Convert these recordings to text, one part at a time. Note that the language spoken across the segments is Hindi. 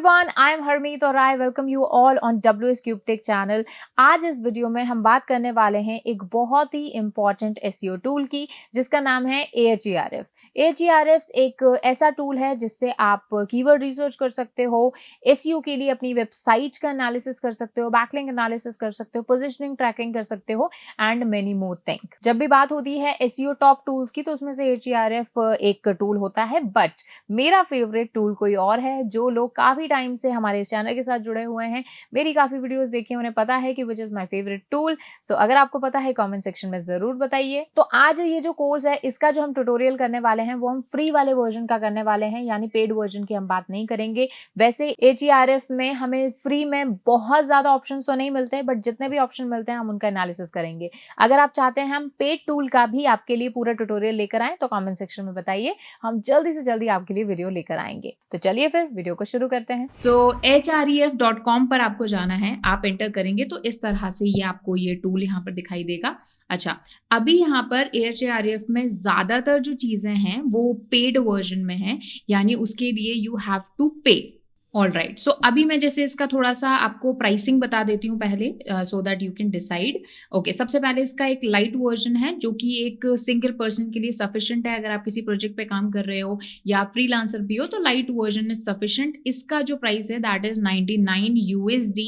everyone, I am Harmeet और I welcome you all on WS Cube Tech channel। आज इस वीडियो में हम बात करने वाले हैं एक बहुत ही इम्पॉर्टेंट SEO टूल की जिसका नाम है Ahref। Ahref एक ऐसा टूल है जिससे आप कीवर्ड रिसर्च कर सकते हो, SEO के लिए अपनी वेबसाइट का एनालिसिस कर सकते हो, बैकलिंक एनालिसिस कर सकते हो, पोजिशनिंग ट्रैकिंग कर सकते हो एंड मेनी मोर थिंग। जब भी बात होती है SEO टॉप टूल्स की तो उसमें से Ahref एक टूल होता है, बट मेरा फेवरेट टूल कोई और है। जो लोग काफी टाइम से हमारे इस चैनल के साथ जुड़े हुए हैं, मेरी काफी वीडियोस देखे, उन्हें पता है कि which is my favourite tool. So अगर आपको पता है कमेंट सेक्शन में जरूर बताइए। तो आज ये जो कोर्स है इसका जो हम ट्यूटोरियल करने वाले हैं वो हम फ्री वाले वर्जन का करने वाले हैं, यानी पेड वर्जन की हम बात नहीं करेंगे। वैसे Ahref में हमें फ्री में बहुत ज्यादा ऑप्शन तो नहीं मिलते, बट जितने भी ऑप्शन मिलते हैं हम उनका एनालिसिस करेंगे। अगर आप चाहते हैं हम पेड टूल का भी आपके लिए पूरा ट्यूटोरियल लेकर आए तो कमेंट सेक्शन में बताइए, हम जल्दी से जल्दी आपके लिए वीडियो लेकर आएंगे। तो चलिए फिर वीडियो को शुरू करते हैं। तो href.com पर आपको जाना है। आप एंटर करेंगे तो इस तरह से ये आपको ये टूल यहाँ पर दिखाई देगा। अच्छा, अभी यहाँ पर Ahref में ज्यादातर जो चीजें हैं वो पेड वर्जन में है, यानी उसके लिए यू हैव टू पे। ऑल राइट, सो अभी मैं जैसे इसका थोड़ा सा आपको प्राइसिंग बता देती हूँ पहले, सो that you can decide. Okay, सबसे पहले इसका एक लाइट वर्जन है जो कि एक सिंगल पर्सन के लिए सफिशिएंट है। अगर आप किसी प्रोजेक्ट पे काम कर रहे हो या फ्रीलांसर भी हो तो लाइट वर्जन इज सफिशिएंट। इसका जो प्राइस है that is 99 USD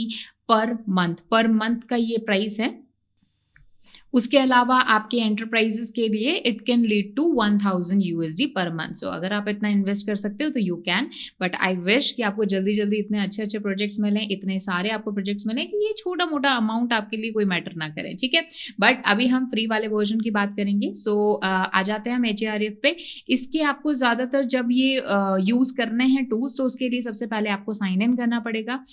per month का ये प्राइस है। उसके अलावा आपके एंटरप्राइजेस के लिए it can lead to 1000 USD per month. So अगर आप इतना इन्वेस्ट कर सकते हो तो you can, but I wish कि आपको जल्दी जल्दी इतने अच्छे अच्छे प्रोजेक्ट्स मिलें, इतने सारे आपको प्रोजेक्ट्स मिलें कि ये छोटा मोटा अमाउंट आपके लिए कोई मैटर ना करे, ठीक है। बट अभी हम फ्री वाले वर्जन की बात करेंगे। सो आ जाते हैं हम Ahref पे। इसके आपको ज़्यादातर जब ये यूज़ करने हैं टूल्स तो उसके लिए सबसे पहले आपको साइन इन करना पड़ेगा।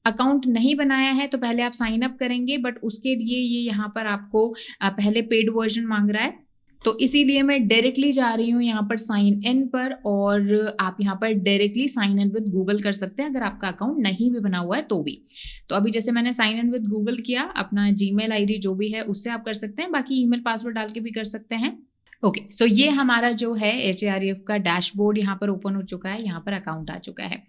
अकाउंट नहीं बनाया है तो पहले आप साइन अप करेंगे, बट उसके लिए ये यहाँ पर आपको पहले पेड वर्जन मांग रहा है। तो इसीलिए मैं डायरेक्टली जा रही हूँ यहाँ पर साइन इन पर, और आप यहाँ पर directly sign in with Google कर सकते हैं अगर आपका अकाउंट नहीं भी बना हुआ है तो भी। तो अभी जैसे मैंने साइन इन विद गूगल किया, अपना जीमेल ID जो भी है उससे आप कर सकते हैं, बाकी ईमेल पासवर्ड डाल के भी कर सकते हैं। ओके, सो ये हमारा जो है Ahref का डैशबोर्ड यहाँ पर ओपन हो चुका है, यहाँ पर अकाउंट आ चुका है।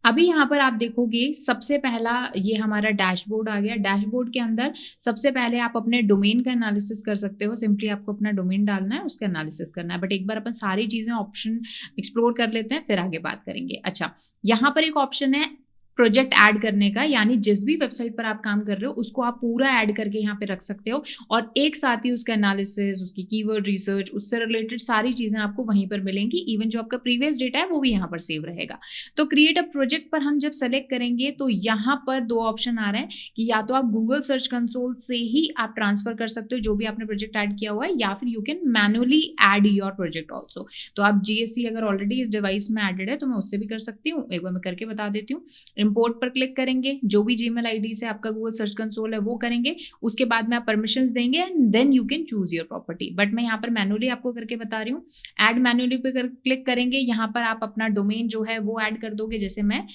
अभी यहाँ पर आप देखोगे सबसे पहला ये हमारा डैशबोर्ड आ गया। डैशबोर्ड के अंदर सबसे पहले आप अपने डोमेन का एनालिसिस कर सकते हो। सिंपली आपको अपना डोमेन डालना है, उसका एनालिसिस करना है, बट एक बार अपन सारी चीजें ऑप्शन एक्सप्लोर कर लेते हैं फिर आगे बात करेंगे। अच्छा, यहाँ पर एक ऑप्शन है प्रोजेक्ट ऐड करने का, यानी जिस भी वेबसाइट पर आप काम कर रहे हो उसको आप पूरा ऐड करके यहाँ पे रख सकते हो, और एक साथ ही उसका एनालिसिस, उसकी कीवर्ड रिसर्च, उससे रिलेटेड सारी चीजें आपको वहीं पर मिलेंगी। इवन जो आपका प्रीवियस डेटा है वो भी यहाँ पर सेव रहेगा। तो क्रिएट अ प्रोजेक्ट पर हम जब सेलेक्ट करेंगे तो यहाँ पर दो ऑप्शन आ रहे हैं कि या तो आप गूगल सर्च कंसोल से ही आप ट्रांसफर कर सकते हो जो भी आपने प्रोजेक्ट ऐड किया हुआ है, या फिर you can manually add your project also. तो आप GSC अगर ऑलरेडी इस डिवाइस में एडेड है तो मैं उससे भी कर सकती हूँ, एक बार मैं करके बता देती हूँ। इंपोर्ट पर क्लिक करेंगे, जो भी जीमेल ID से आपका गूगल सर्च कंसोल है वो करेंगे, उसके बाद में आप परमिशंस देंगे and then you can choose your property. But मैं यहाँ पर मैनुअली आपको करके बता रही हूँ। ऐड मैनुअली पे क्लिक करेंगे, यहाँ पर आप अपना डोमेन जो है वो ऐड कर दोगे। जैसे मैं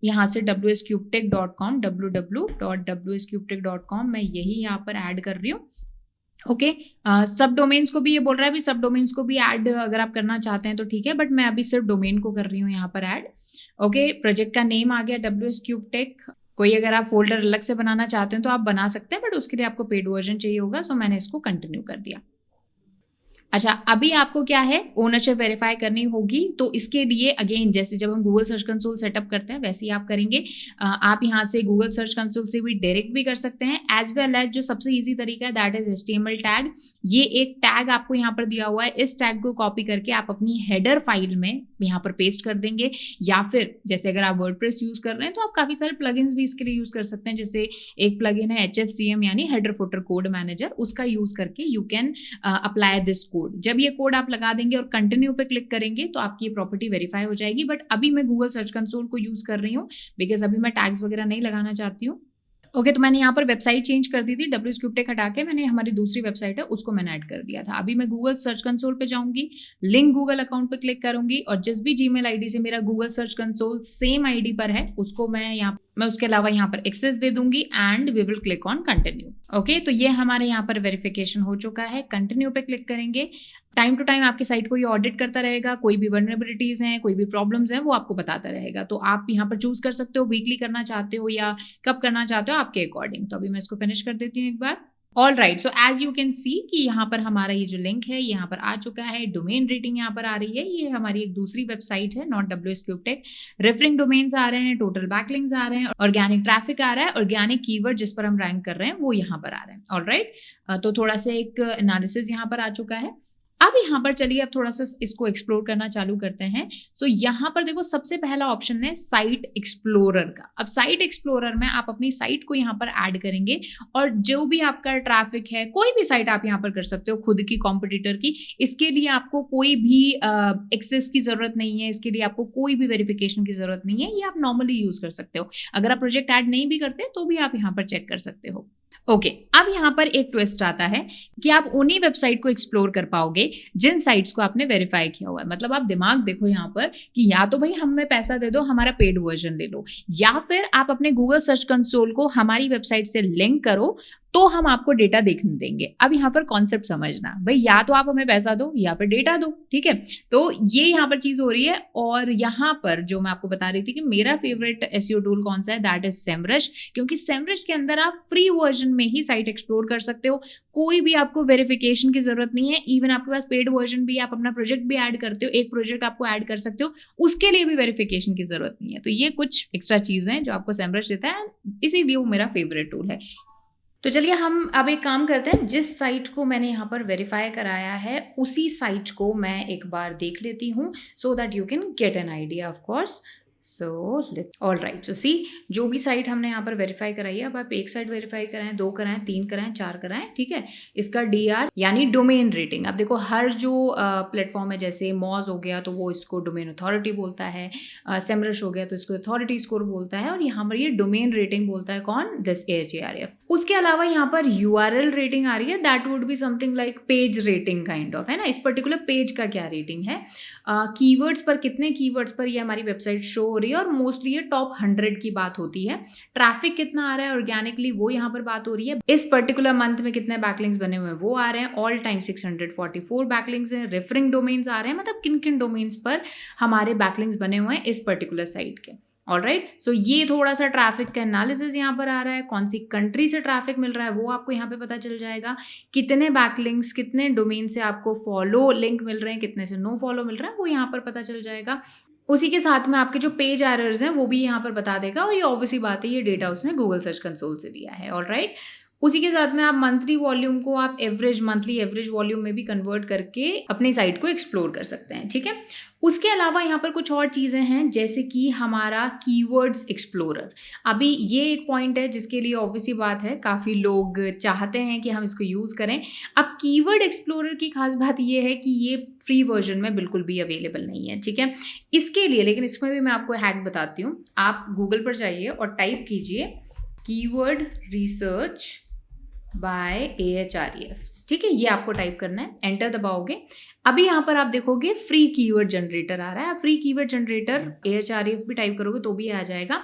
यहाँ से wscubetech.com www.wscubetech.com मैं यही यहाँ पर ऐड कर रही हूँ। ओके, सब डोमेन्स को भी ये बोल रहा है, भी सब डोमेन्स को भी ऐड अगर आप करना चाहते हैं तो ठीक है, बट मैं अभी सिर्फ डोमेन को कर रही हूँ यहाँ पर ऐड। ओके, प्रोजेक्ट का नेम आ गया WS Cube Tech। कोई अगर आप फोल्डर अलग से बनाना चाहते हैं तो आप बना सकते हैं, बट उसके लिए आपको पेड वर्जन चाहिए होगा, सो मैंने इसको कंटिन्यू कर दिया। अच्छा, अभी आपको क्या है, ओनरशिप वेरीफाई करनी होगी। तो इसके लिए अगेन जैसे जब हम गूगल सर्च कंसोल सेटअप करते हैं वैसे ही आप करेंगे। आप यहाँ से गूगल सर्च कंसोल से भी डायरेक्ट भी कर सकते हैं, एज वेल एज जो सबसे इजी तरीका है दैट इज HTML टैग। ये एक टैग आपको यहाँ पर दिया हुआ है, इस टैग को कॉपी करके आप अपनी हेडर फाइल में यहाँ पर पेस्ट कर देंगे, या फिर जैसे अगर आप वर्डप्रेस यूज कर रहे हैं तो आप काफी सारे प्लगइन्स भी इसके लिए यूज कर सकते हैं। जैसे एक प्लगइन है HFCM यानी हेडर फुटर कोड मैनेजर, उसका यूज करके you can apply this code. जब ये कोड आप लगा देंगे और कंटिन्यू पे क्लिक करेंगे तो आपकी ये प्रॉपर्टी वेरीफाई हो जाएगी। बट अभी मैं गूगल सर्च कंसोल को यूज कर रही हूँ बिकॉज अभी मैं टैग्स वगैरह नहीं लगाना चाहती हूँ। ओके, तो मैंने यहाँ पर वेबसाइट चेंज कर दी थी, WS Cube Tech हटा के मैंने हमारी दूसरी वेबसाइट है उसको मैंने ऐड कर दिया था। अभी मैं गूगल सर्च कंसोल पे जाऊंगी, लिंक गूगल अकाउंट पे क्लिक करूंगी, और जिस भी जीमेल ID से मेरा Google search console same ID पर है उसको मैं यहाँ मैं उसके अलावा यहाँ पर एक्सेस दे दूंगी and we will click on continue. Okay, तो ये हमारे यहाँ पर वेरिफिकेशन हो चुका है। कंटिन्यू पे क्लिक करेंगे। टाइम टू टाइम आपकी साइट को ये ऑडिट करता रहेगा, कोई भी वल्नरेबिलिटीज हैं, कोई भी प्रॉब्लम्स हैं, वो आपको बताता रहेगा। तो आप यहाँ पर चूज कर सकते हो वीकली करना चाहते हो या कब करना चाहते हो आपके अकॉर्डिंग। तो अभी मैं इसको फिनिश कर देती हूँ एक बार। All right, so as you can see कि यहाँ पर हमारा ये जो लिंक है यहाँ पर आ चुका है। डोमेन रेटिंग यहाँ पर आ रही है, ये हमारी एक दूसरी वेबसाइट है not WS Cube Tech। Referring domains आ रहे हैं, टोटल बैकलिंक्स आ रहे हैं, ऑर्गेनिक ट्रैफिक आ रहा है, ऑर्गेनिक कीवर्ड जिस पर हम रैंक कर रहे हैं वो यहाँ पर आ रहे हैं। ऑल राइट, तो थोड़ा सा एक एनालिसिस यहाँ पर आ चुका है। अब यहाँ पर चलिए अब थोड़ा सा इसको एक्सप्लोर करना चालू करते हैं। सो यहाँ पर देखो सबसे पहला ऑप्शन है साइट एक्सप्लोरर का। अब साइट एक्सप्लोरर में आप अपनी साइट को यहाँ पर ऐड करेंगे और जो भी आपका ट्रैफिक है, कोई भी साइट आप यहाँ पर कर सकते हो, खुद की, कॉम्पिटिटर की। इसके लिए आपको कोई भी एक्सेस की जरूरत नहीं है, इसके लिए आपको कोई भी वेरिफिकेशन की जरूरत नहीं है, ये आप नॉर्मली यूज कर सकते हो। अगर आप प्रोजेक्ट ऐड नहीं भी करते तो भी आप यहाँ पर चेक कर सकते हो। ओके, अब यहाँ पर एक ट्विस्ट आता है कि आप उन्हीं वेबसाइट को एक्सप्लोर कर पाओगे जिन साइट्स को आपने वेरीफाई किया हुआ है। मतलब आप दिमाग देखो यहाँ पर कि या तो भाई हमें पैसा दे दो, हमारा पेड वर्जन ले लो, या फिर आप अपने गूगल सर्च कंसोल को हमारी वेबसाइट से लिंक करो तो हम आपको डेटा देखने देंगे। अब यहाँ पर कॉन्सेप्ट समझना भाई, या तो आप हमें पैसा दो या फिर डेटा दो, ठीक है। तो ये यहाँ पर चीज हो रही है। और यहाँ पर जो मैं आपको बता रही थी कि मेरा फेवरेट एसईओ टूल कौन सा है, दैट इज सेमरश। क्योंकि सेमरश के अंदर आप फ्री वर्जन में ही साइट एक्सप्लोर कर सकते हो, कोई भी आपको वेरिफिकेशन की जरूरत नहीं है। इवन आपके पास पेड वर्जन भी, आप अपना प्रोजेक्ट भी ऐड करते हो, एक प्रोजेक्ट आपको ऐड कर सकते हो, उसके लिए भी वेरिफिकेशन की जरूरत नहीं है। तो ये कुछ एक्स्ट्रा चीजें हैं जो आपको सेमरश देता है, इसीलिए वो मेरा फेवरेट टूल है। तो चलिए हम अब एक काम करते हैं, जिस साइट को मैंने यहाँ पर वेरीफाई कराया है उसी साइट को मैं एक बार देख लेती हूँ, so that you can get an idea of course. So all right, so see जो भी साइट हमने यहाँ पर वेरीफाई कराई है, अब आप एक साइट वेरीफाई कराएं, 2 कराएं, 3 कराएं, 4 कराएं, ठीक है। इसका DR यानी डोमेन रेटिंग, अब देखो हर जो प्लेटफॉर्म है, जैसे मॉज हो गया तो वो इसको डोमेन अथॉरिटी बोलता है, सेमरश हो गया तो इसको अथॉरिटी स्कोर बोलता है, और यहाँ पर ये डोमेन रेटिंग बोलता है कौन, दिस AHRF। उसके अलावा यहाँ पर URL रेटिंग आ रही है, that would be something like page rating kind of, है ना। इस पर्टिकुलर पेज का क्या रेटिंग है, कीवर्ड्स पर कितने कीवर्ड्स पर ये हमारी वेबसाइट शो हो रही है, और मोस्टली ये टॉप 100 की बात होती है। ट्रैफिक कितना आ रहा है ऑर्गेनिकली, वो यहाँ पर बात हो रही है। इस पर्टिकुलर मंथ में कितने बैकलिंक्स बने हुए हैं वो आ रहे हैं। ऑल टाइम 644 बैकलिंक्स हैं। रेफरिंग डोमेन्स आ रहे हैं, मतलब किन किन डोमेन्स पर हमारे बैकलिंक्स बने हुए हैं इस पर्टिकुलर साइट के। ऑलराइट, सो ये थोड़ा सा ट्रैफिक का एनालिसिस यहाँ पर आ रहा है, कौन सी कंट्री से ट्रैफिक मिल रहा है वो आपको यहाँ पे पता चल जाएगा, कितने बैकलिंक्स, कितने डोमेन से आपको फॉलो लिंक मिल रहे हैं, कितने से नो फॉलो मिल रहा है, वो यहाँ पर पता चल जाएगा। उसी के साथ में आपके जो पेज एरर्स हैं वो भी यहाँ पर बता देगा, और ये ऑब्वियसली बात है, ये डेटा उसने गूगल सर्च कंसोल से लिया है। ऑलराइट, उसी के साथ में आप मंथली वॉल्यूम को आप मंथली एवरेज वॉल्यूम में भी कन्वर्ट करके अपनी साइट को एक्सप्लोर कर सकते हैं, ठीक है। उसके अलावा यहाँ पर कुछ और चीज़ें हैं, जैसे कि हमारा कीवर्ड्स एक्सप्लोरर। अभी ये एक पॉइंट है जिसके लिए ऑब्वियसली बात है, काफ़ी लोग चाहते हैं कि हम इसको यूज़ करें। अब कीवर्ड एक्सप्लोरर की खास बात ये है कि ये फ्री वर्जन में बिल्कुल भी अवेलेबल नहीं है, ठीक है। इसके लिए, लेकिन इसमें भी मैं आपको हैक बताती हूँ। आप गूगल पर जाइए और टाइप कीजिए कीवर्ड रिसर्च बाय AHREF, ठीक है। ये आपको टाइप करना है, एंटर दबाओगे। अभी यहाँ पर आप देखोगे फ्री कीवर्ड जनरेटर आ रहा है। फ्री कीवर्ड जनरेटर AHREF भी टाइप करोगे तो भी आ जाएगा।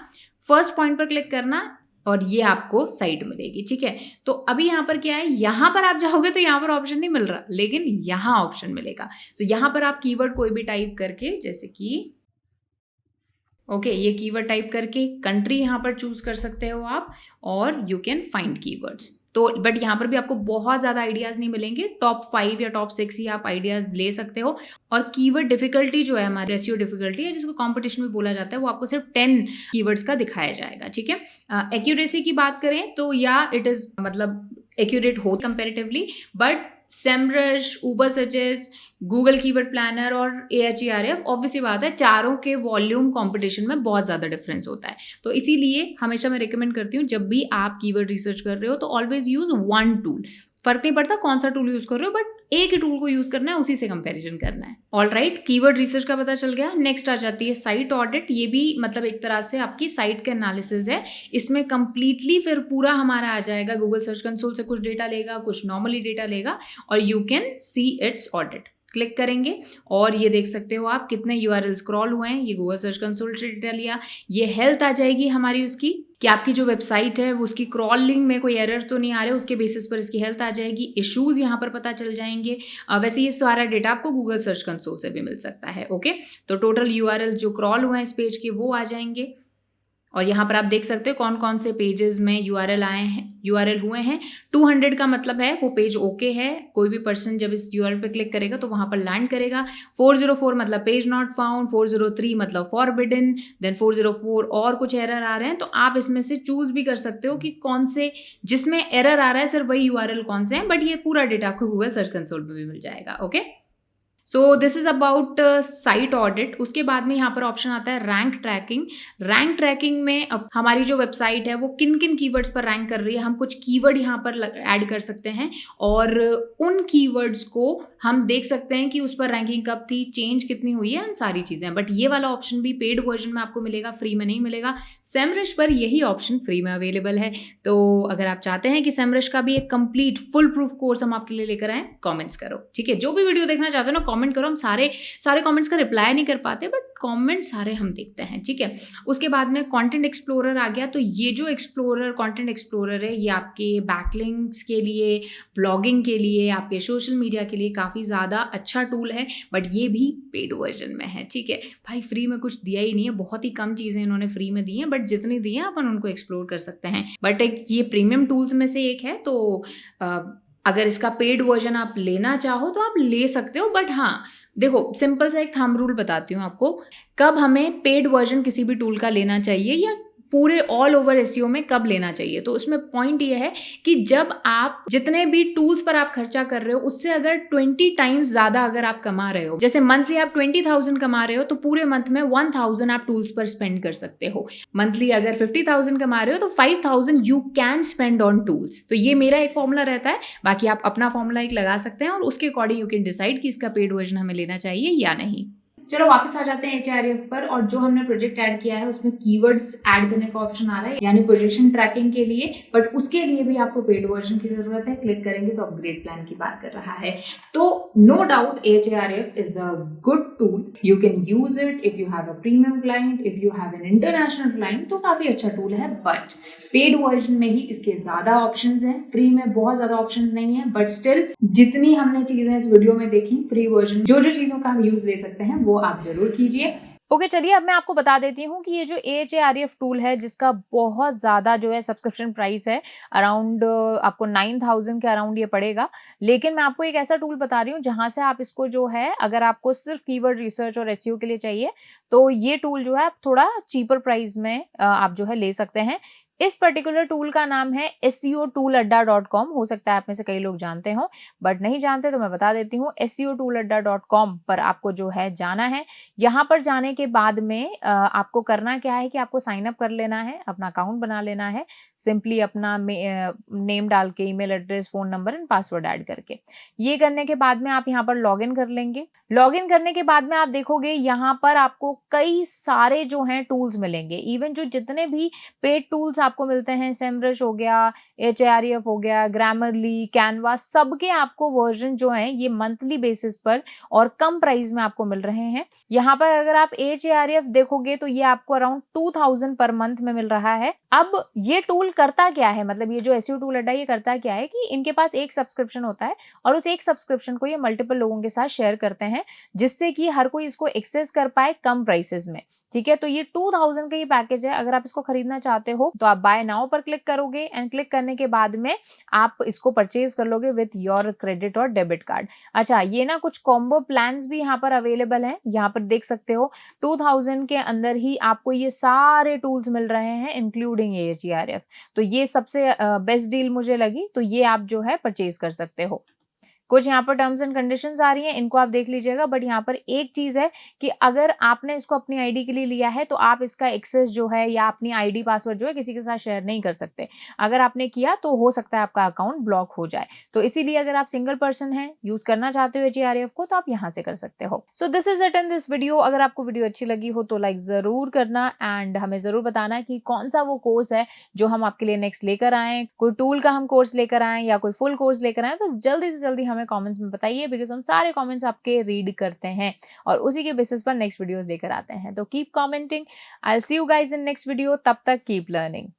फर्स्ट पॉइंट पर क्लिक करना और ये आपको साइट मिलेगी, ठीक है। तो अभी यहाँ पर क्या है, यहाँ पर आप जाओगे तो यहाँ पर ऑप्शन नहीं मिल रहा, लेकिन यहाँ ऑप्शन मिलेगा। तो यहाँ पर आप कीवर्ड कोई भी टाइप करके, जैसे कि ये कीवर्ड टाइप करके कंट्री यहाँ पर चूज कर सकते हो आप, और यू कैन फाइंड कीवर्ड्स। तो बट यहाँ पर भी आपको बहुत ज़्यादा आइडियाज़ नहीं मिलेंगे, टॉप 5 या टॉप 6 ही आप आइडियाज़ ले सकते हो। और कीवर्ड डिफिकल्टी जो है हमारे एसईओ डिफिकल्टी है, जिसको कंपटीशन में बोला जाता है, वो आपको सिर्फ 10 कीवर्ड्स का दिखाया जाएगा, ठीक है। एक्यूरेसी की बात करें तो या इट इज़ मतलब एक्यूरेट हो comparatively, but Semrush, Ubersuggest, Google keyword planner और AHREF, ऑब्वियसली बात है, चारों के वॉल्यूम कंपटीशन में बहुत ज़्यादा डिफरेंस होता है। तो इसीलिए हमेशा मैं रिकमेंड करती हूँ, जब भी आप कीवर्ड रिसर्च कर रहे हो तो ऑलवेज यूज वन टूल। फर्क नहीं पड़ता कौन सा टूल यूज कर रहे हो, बट एक ही टूल को यूज करना है, उसी से कंपैरिजन करना है। ऑलराइट, कीवर्ड रिसर्च का पता चल गया। नेक्स्ट आ जाती है साइट ऑडिट। ये भी मतलब एक तरह से आपकी साइट का एनालिसिस है। इसमें कंप्लीटली फिर पूरा हमारा आ जाएगा, गूगल सर्च कंसोल से कुछ डेटा लेगा, कुछ नॉर्मली डेटा लेगा, और you can see it's audit. Click करेंगे और ये देख सकते हो आप कितने यूआरएल स्क्रॉल हुए हैं। ये गूगल सर्च कंसोल से डेटा लिया। ये हेल्थ आ जाएगी हमारी उसकी कि आपकी जो वेबसाइट है वो उसकी क्रॉलिंग में कोई एरर तो नहीं आ रहे, उसके बेसिस पर इसकी हेल्थ आ जाएगी। इश्यूज यहाँ पर पता चल जाएंगे। वैसे ये सारा डेटा आपको गूगल सर्च कंसोल से भी मिल सकता है। ओके, तो टोटल यूआरएल जो क्रॉल हुए हैं इस पेज के वो आ जाएंगे और यहाँ पर आप देख सकते हो कौन कौन से पेजेस में यूआरएल आए हैं, यूआरएल हुए हैं। 200 का मतलब है वो पेज ओके है, कोई भी पर्सन जब इस यूआरएल पे क्लिक करेगा तो वहां पर लैंड करेगा। 404 मतलब पेज नॉट फाउंड, 403 मतलब फॉरबिडन, देन 404 और कुछ एरर आ रहे हैं। तो आप इसमें से चूज भी कर सकते हो कि कौन से, जिसमें एरर आ रहा है सिर्फ वही यूआरएल कौन से हैं, बट ये पूरा डेटा आपको गूगल सर्च कंसोल पे भी मिल जाएगा। Okay, so this is about site audit. उसके बाद में यहाँ पर ऑप्शन आता है रैंक ट्रैकिंग। रैंक ट्रैकिंग में अब हमारी जो वेबसाइट है वो किन किन कीवर्ड्स पर रैंक कर रही है, हम कुछ कीवर्ड यहाँ पर ऐड कर सकते हैं और उन कीवर्ड्स को हम देख सकते हैं कि उस पर रैंकिंग कब थी, चेंज कितनी हुई है, उन सारी चीजें। बट ये वाला ऑप्शन भी पेड वर्जन में आपको मिलेगा, फ्री में नहीं मिलेगा। सेमरश पर यही ऑप्शन फ्री में अवेलेबल है। तो अगर आप चाहते हैं कि सेमरश का भी एक कंप्लीट फुल प्रूफ कोर्स हम आपके लिए लेकर आए, कॉमेंट्स करो। ठीक है, जो भी वीडियो देखना चाहते हो ना कमेंट करो। हम सारे कमेंट्स का रिप्लाई नहीं कर पाते, बट कमेंट सारे हम देखते हैं। ठीक है, उसके बाद में कंटेंट एक्सप्लोरर आ गया। तो ये जो कंटेंट एक्सप्लोरर है ये आपके बैकलिंक्स के लिए, ब्लॉगिंग के लिए, आपके सोशल मीडिया के लिए काफ़ी ज़्यादा अच्छा टूल है, बट ये भी पेड वर्जन में है। ठीक है भाई, फ्री में कुछ दिया ही नहीं है, बहुत ही कम चीज़ें इन्होंने फ्री में दी हैं, बट जितनी दी हैं अपन उनको एक्सप्लोर कर सकते हैं। बट एक ये प्रीमियम टूल्स में से एक है। तो अगर इसका पेड वर्जन आप लेना चाहो तो आप ले सकते हो। बट हाँ देखो, सिंपल सा एक थंब रूल बताती हूँ आपको, कब हमें पेड वर्जन किसी भी टूल का लेना चाहिए या पूरे ऑल ओवर एसईओ में कब लेना चाहिए। तो उसमें पॉइंट ये है कि जब आप जितने भी टूल्स पर आप खर्चा कर रहे हो उससे अगर 20 टाइम्स ज्यादा अगर आप कमा रहे हो, जैसे मंथली आप 20,000 कमा रहे हो तो पूरे मंथ में 1,000 आप टूल्स पर स्पेंड कर सकते हो। मंथली अगर 50,000 कमा रहे हो तो 5,000 you can spend on tools. तो ये मेरा एक फॉर्मूला रहता है, बाकी आप अपना फॉर्मूला एक लगा सकते हैं और उसके अकॉर्डिंग यू कैन डिसाइड कि इसका पेड वर्जन हमें लेना चाहिए या नहीं। चलो वापस आ जाते हैं एचआरएफ पर, और जो हमने प्रोजेक्ट ऐड किया है उसमें कीवर्ड्स ऐड करने का ऑप्शन आ रहा है, यानी पोजीशन ट्रैकिंग के लिए। बट उसके लिए भी आपको पेड वर्जन की जरूरत है। क्लिक करेंगे तो अपग्रेड प्लान की बात कर रहा है। तो नो डाउट एचआरएफ is a good tool, you can use it if you have a premium client, if you have an international client, तो काफी अच्छा टूल है। बट पेड वर्जन में ही इसके ज्यादा ऑप्शंस हैं, फ्री में बहुत ज्यादा ऑप्शंस नहीं है। बट स्टिल जितनी हमने चीजें इस वीडियो में देखी, फ्री वर्जन जो चीजों का हम यूज ले सकते हैं वो आप जरूर कीजिए। ओके चलिए, अब मैं आपको बता देती हूँ कि ये जो AHAREF टूल है जिसका बहुत ज़्यादा जो है सब्सक्रिप्शन प्राइस है, अराउंड आपको 9,000 के अराउंड ये पड़ेगा। लेकिन मैं आपको एक ऐसा टूल बता रही हूँ जहाँ से आप इसको जो है, अगर आपको सिर्फ कीवर्ड रिसर्च और एसईओ के लिए चाहिए तो ये टूल जो है आप थोड़ा चीपर प्राइस में आप जो है ले सकते हैं। इस पर्टिकुलर टूल का नाम है SEOtooladda.com। हो सकता है आप में से कई लोग जानते हो, बट नहीं जानते तो मैं बता देती हूँ। SEOtooladda.com पर आपको जो है जाना है। यहाँ पर जाने के बाद में आपको करना क्या है कि आपको साइन अप कर लेना है, अपना अकाउंट बना लेना है। सिंपली अपना नेम डाल के, email address, phone number and password add करके, ये करने के बाद में आप यहाँ पर लॉग इन कर लेंगे। लॉग इन करने के बाद में आप देखोगे यहाँ पर आपको कई सारे जो हैं टूल्स मिलेंगे। इवन जो जितने भी पेड टूल्स आपको मिलते हैं, सेमरश हो गया, एचआरएफ हो गया, ग्रामरली, कैनवास, सबके आपको वर्जन जो हैं ये मंथली बेसिस पर और कम प्राइस में आपको मिल रहे हैं। यहाँ पर अगर आप एचआरएफ देखोगे तो ये आपको अराउंड 2,000 पर मंथ में मिल रहा है। अब ये टूल करता क्या है, मतलब ये जो एसईओ टूल अड्डा ये करता क्या है कि इनके पास एक सब्सक्रिप्शन होता है और उस एक सब्सक्रिप्शन को ये मल्टीपल लोगों के साथ शेयर करते हैं, जिससे कि हर कोई इसको एक्सेस कर पाए कम प्राइसेस में। ठीक है, तो ये 2,000 का ये पैकेज है। अगर आप इसको खरीदना चाहते हो तो आप बाय नाउ पर क्लिक करोगे एंड क्लिक करने के बाद में आप इसको परचेज कर लोगे विथ योर क्रेडिट और डेबिट कार्ड। अच्छा, ये ना कुछ कॉम्बो प्लान्स भी यहाँ पर अवेलेबल हैं। यहाँ पर देख सकते हो 2,000 के अंदर ही आपको ये सारे टूल्स मिल रहे हैं इंक्लूडिंग AHAREF। तो ये सबसे बेस्ट डील मुझे लगी, तो ये आप जो है परचेज कर सकते हो। कुछ यहाँ पर टर्म्स एंड कंडीशंस आ रही हैं, इनको आप देख लीजिएगा। बट यहाँ पर एक चीज है कि अगर आपने इसको अपनी आईडी के लिए लिया है तो आप इसका एक्सेस जो है या अपनी आईडी पासवर्ड जो है किसी के साथ शेयर नहीं कर सकते। अगर आपने किया तो हो सकता है आपका अकाउंट ब्लॉक हो जाए। तो इसीलिए अगर आप सिंगल पर्सन हैं, यूज करना चाहते हो AHAREF को, तो आप यहाँ से कर सकते हो। So this is it in this video. अगर आपको वीडियो अच्छी लगी हो तो लाइक जरूर करना एंड हमें जरूर बताना कि कौन सा वो कोर्स है जो हम आपके लिए नेक्स्ट लेकर आए। कोई टूल का हम कोर्स लेकर आए या कोई फुल कोर्स लेकर आए, तो जल्दी से जल्दी हमें हमें कमेंट्स में बताइए, बिकॉज़ हम सारे कमेंट्स आपके रीड करते हैं और उसी के बेसिस पर नेक्स्ट वीडियोज़ लेकर आते हैं। तो keep commenting. I will see you guys in next video, तब तक कीप लर्निंग।